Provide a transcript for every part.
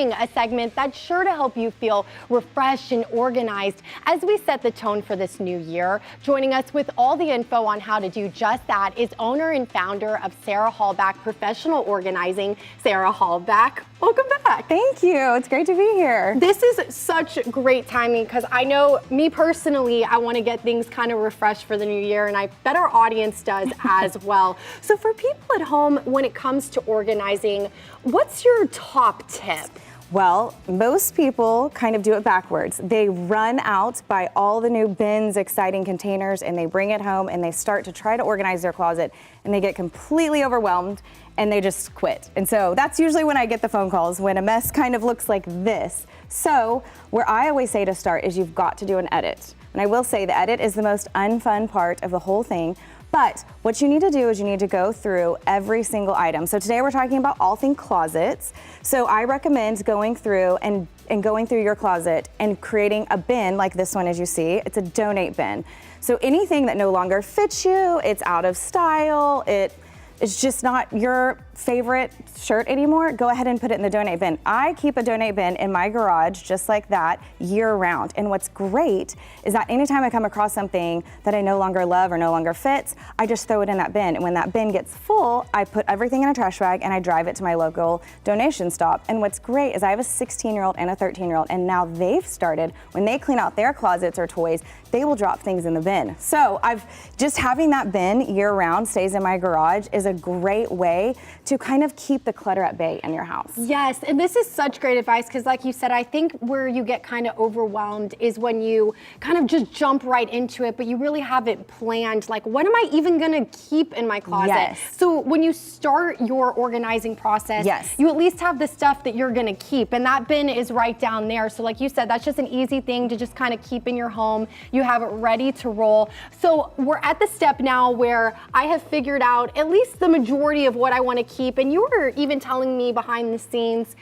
A segment that's sure to help you feel refreshed and organized as we set the tone for this new year. Joining us with all the info on how to do just that is owner and founder of Sarah Halbach Professional Organizing, Sarah Halbach. Welcome back. Thank you. It's great to be here. This is such great timing because I know me personally, I want to get things kind of refreshed for the new year, and I bet our audience does as well. So for people at home, when it comes to organizing, what's your top tip? Well, most people kind of do it backwards. They run out, buy all the new bins, exciting containers, and they bring it home and they start to try to organize their closet, and they get completely overwhelmed and they just quit. And so that's usually when I get the phone calls, when a mess kind of looks like this. So where I always say to start is you've got to do an edit. And I will say the edit is the most unfun part of the whole thing. But what you need to do is you need to go through every single item. So today we're talking about all things closets. So I recommend going through and going through your closet and creating a bin like this one, as you see. It's a donate bin. So anything that no longer fits you, it's out of style, it's just not your favorite shirt anymore, go ahead and put it in the donate bin. I keep a donate bin in my garage just like that year round. And what's great is that anytime I come across something that I no longer love or no longer fits, I just throw it in that bin. And when that bin gets full, I put everything in a trash bag and I drive it to my local donation stop. And what's great is I have a 16-year-old and a 13-year-old, and now they've started, when they clean out their closets or toys, they will drop things in the bin. So just having that bin year round, stays in my garage, is a great way to kind of keep the clutter at bay in your house. Yes, and this is such great advice because like you said, I think where you get kind of overwhelmed is when you kind of just jump right into it, but you really haven't planned, like, what am I even gonna keep in my closet? Yes. So when you start your organizing process, yes, you at least have the stuff that you're gonna keep, and that bin is right down there. So like you said, that's just an easy thing to just kind of keep in your home. You have it ready to roll. So we're at the step now where I have figured out at least the majority of what I want to keep, and you were even telling me behind the scenes,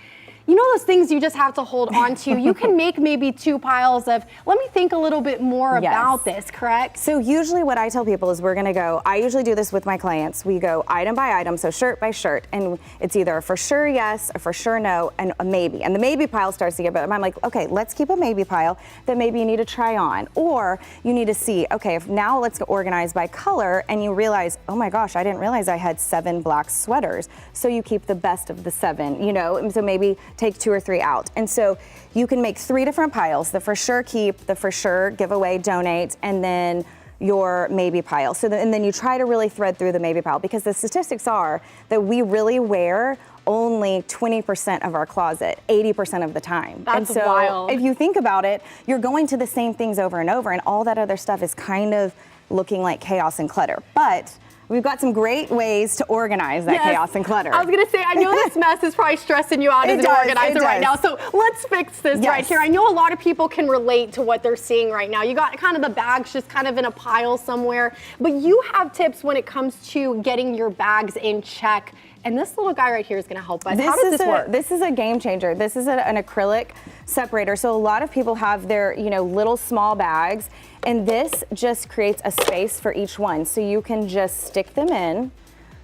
you know those things you just have to hold on to. You can make maybe two piles of, let me think a little bit more about this, correct? So usually what I tell people is we're gonna go, I usually do this with my clients, we go item by item, so shirt by shirt, and it's either a for sure yes, a for sure no, and a maybe. And the maybe pile starts to get better. I'm like, okay, let's keep a maybe pile that maybe you need to try on, or you need to see, okay, if now let's organize by color, and you realize, oh my gosh, I didn't realize I had 7 black sweaters. So you keep the best of the 7, you know, and so maybe take 2 or 3 out. And so you can make 3 different piles, the for sure keep, the for sure give away, donate, and then your maybe pile. So and then you try to really thread through the maybe pile, because the statistics are that we really wear only 20% of our closet 80% of the time. That's and so wild. If you think about it, you're going to the same things over and over, and all that other stuff is kind of looking like chaos and clutter. But we've got some great ways to organize that chaos and clutter. I was gonna say, I know this mess is probably stressing you out as an organizer right now, so let's fix this right here. I know a lot of people can relate to what they're seeing right now. You got kind of the bags just kind of in a pile somewhere, but you have tips when it comes to getting your bags in check. And this little guy right here is gonna help us. How does this work? This is a game changer. This is an acrylic separator. So a lot of people have their, little small bags, and this just creates a space for each one. So you can just stick them in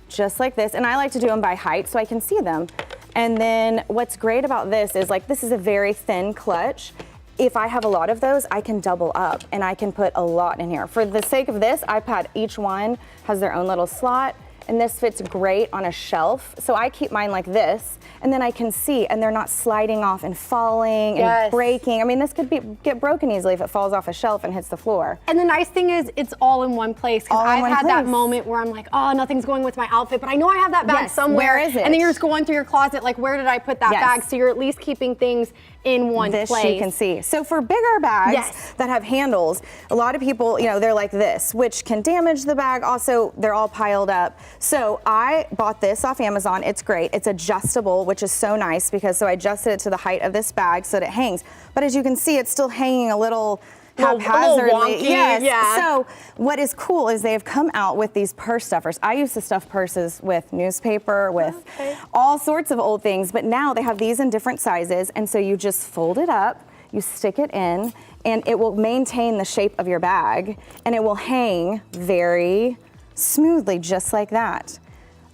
just like this. And I like to do them by height so I can see them. And then what's great about this is, like, this is a very thin clutch. If I have a lot of those, I can double up and I can put a lot in here. For the sake of this iPad, each one has their own little slot. And this fits great on a shelf. So I keep mine like this, and then I can see, and they're not sliding off and falling and breaking. I mean, this could get broken easily if it falls off a shelf and hits the floor. And the nice thing is, it's all in one place. Because I've had that moment where I'm like, oh, nothing's going with my outfit, but I know I have that bag somewhere. Where is it? And then you're just going through your closet, like, where did I put that bag? So you're at least keeping things in one place. This you can see. So for bigger bags that have handles, a lot of people, they're like this, which can damage the bag. Also, they're all piled up. So I bought this off Amazon. It's great. It's adjustable, which is so nice because I adjusted it to the height of this bag so that it hangs. But as you can see, it's still hanging a little haphazardly. Yes. So what is cool is they have come out with these purse stuffers. I used to stuff purses with newspaper, with all sorts of old things, but now they have these in different sizes, and so you just fold it up, you stick it in, and it will maintain the shape of your bag, and it will hang very smoothly, just like that.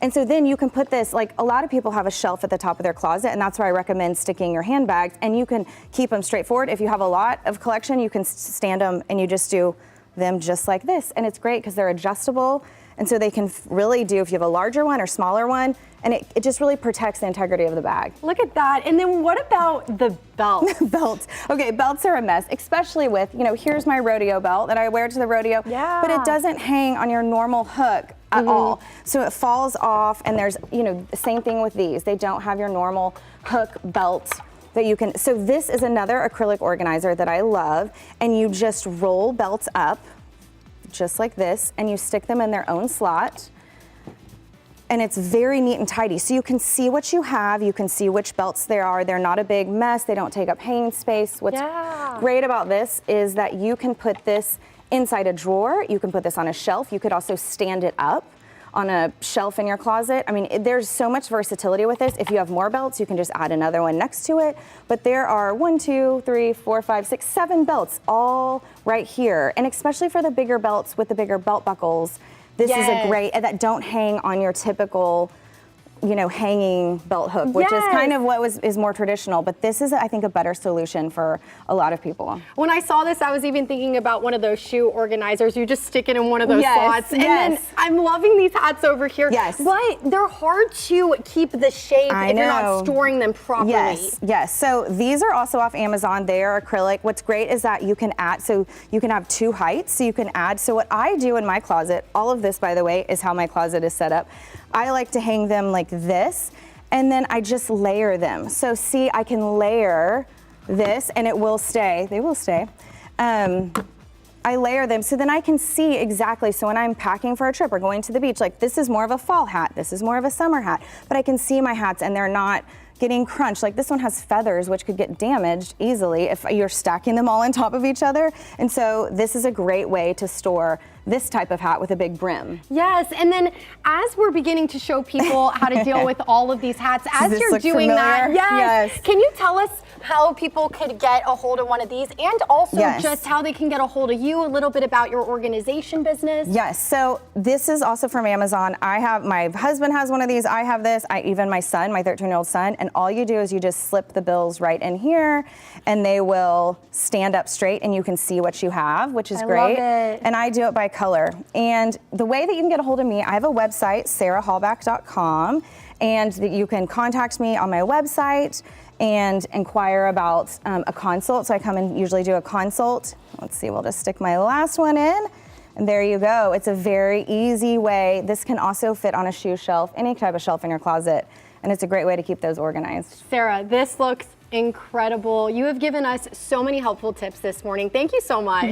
And so then you can put this, like a lot of people have a shelf at the top of their closet, and that's where I recommend sticking your handbags, and you can keep them straightforward. If you have a lot of collection, you can stand them and you just do them just like this. And it's great because they're adjustable. And so they can really do, if you have a larger one or smaller one, and it just really protects the integrity of the bag. Look at that. And then what about the belt? Belts. Okay, belts are a mess, especially with, here's my rodeo belt that I wear to the rodeo, Yeah. but it doesn't hang on your normal hook at all. So it falls off, and there's, the same thing with these. They don't have your normal hook belt that you can, so this is another acrylic organizer that I love, and you just roll belts up just like this, and you stick them in their own slot. And it's very neat and tidy. So you can see what you have, you can see which belts there are. They're not a big mess, they don't take up hanging space. What's great about this is that you can put this inside a drawer, you can put this on a shelf, you could also stand it up on a shelf in your closet. I mean, there's so much versatility with this. If you have more belts, you can just add another one next to it. But there are 1, 2, 3, 4, 5, 6, 7 belts all right here. And especially for the bigger belts with the bigger belt buckles, this is a great, that don't hang on your typical, hanging belt hook, which is kind of what is more traditional. But this is, I think, a better solution for a lot of people. When I saw this, I was even thinking about one of those shoe organizers. You just stick it in one of those slots. And then I'm loving these hats over here. Yes. But they're hard to keep the shape if you're not storing them properly. Yes. So these are also off Amazon. They are acrylic. What's great is that you can add, so you can have 2 heights. So you can add, so what I do in my closet, all of this, by the way, is how my closet is set up. I like to hang them like this, and then I just layer them. So see, I can layer this and it will stay, they will stay. I layer them so then I can see exactly, so when I'm packing for a trip or going to the beach, like this is more of a fall hat, this is more of a summer hat, but I can see my hats and they're not getting crunched. Like this one has feathers, which could get damaged easily if you're stacking them all on top of each other. And so this is a great way to store this type of hat with a big brim. Yes, and then as we're beginning to show people how to deal with all of these hats, as you're doing that, can you tell us how people could get a hold of one of these, and also just how they can get a hold of you, a little bit about your organization business? Yes, so this is also from Amazon. My husband has one of these, I have this, even my son, my 13-year-old son, and all you do is you just slip the bills right in here, and they will stand up straight, and you can see what you have, which is great. Love it. And I do it by color. And the way that you can get a hold of me, I have a website, sarahhalbach.com, and you can contact me on my website and inquire about a consult. So I come and usually do a consult. Let's see, we'll just stick my last one in. And there you go. It's a very easy way. This can also fit on a shoe shelf, any type of shelf in your closet. And it's a great way to keep those organized. Sarah, this looks incredible. You have given us so many helpful tips this morning. Thank you so much.